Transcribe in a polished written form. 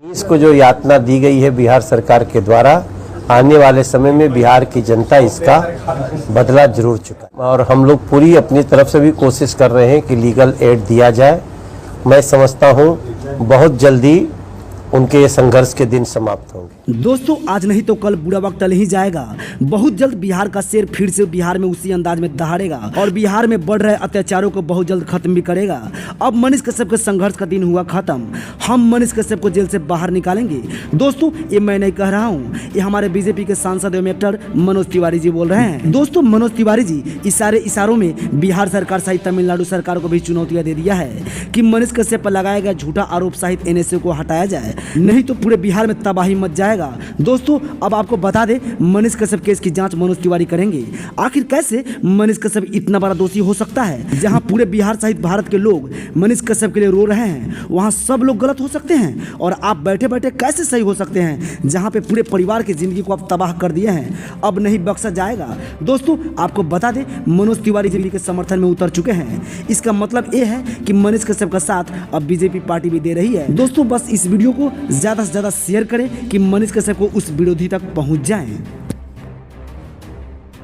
इसको जो यातना दी गई है बिहार सरकार के द्वारा, आने वाले समय में बिहार की जनता इसका बदला जरूर चुका और हम लोग पूरी अपनी तरफ से भी कोशिश कर रहे हैं कि लीगल एड दिया जाए। मैं समझता हूं बहुत जल्दी उनके ये संघर्ष के दिन समाप्त होंगे। दोस्तों, आज नहीं तो कल बुरा वक्त टल ही जाएगा। बहुत जल्द बिहार का शेर फिर से बिहार में उसी अंदाज में दहाड़ेगा और बिहार में बढ़ रहे अत्याचारों को बहुत जल्द खत्म भी करेगा। अब मनीष कश्यप के संघर्ष का दिन हुआ खत्म। हम मनीष कश्यप को जेल से बाहर निकालेंगे। दोस्तों, ये मैं नहीं कह रहा हूँ, ये हमारे बीजेपी के सांसद एवं एक्टर मनोज तिवारी जी बोल रहे हैं। दोस्तों, मनोज तिवारी जी इशारों में बिहार सरकार सहित तमिलनाडु सरकार को भी चुनौतियां दे दिया है कि मनीष कश्यप पर लगाया गया झूठा आरोप सहित एनएसए को हटाया जाए, नहीं तो पूरे बिहार में तबाही मच जाएगा। दोस्तों, अब आपको बता दें, मनीष कश्यप केस की जांच मनोज तिवारी करेंगे। आखिर कैसे मनीष कश्यप इतना बड़ा दोषी हो सकता है? जहां पूरे बिहार सहित भारत के लोग मनीष कश्यप के लिए रो रहे हैं, वहां सब लोग गलत हो सकते हैं और आप बैठे बैठे कैसे सही हो सकते हैं? जहां पे पूरे परिवार की जिंदगी को आप तबाह कर दिए हैं, अब नहीं बख्शा जाएगा। दोस्तों, आपको बता दें, मनोज तिवारी जी के समर्थन में उतर चुके हैं। इसका मतलब ये है कि मनीष कश्यप का साथ अब बीजेपी पार्टी भी दे रही है। दोस्तों, बस इस वीडियो को ज्यादा से ज्यादा शेयर करें कि मनीष कश्यप को उस विरोधी तक पहुंच जाएं।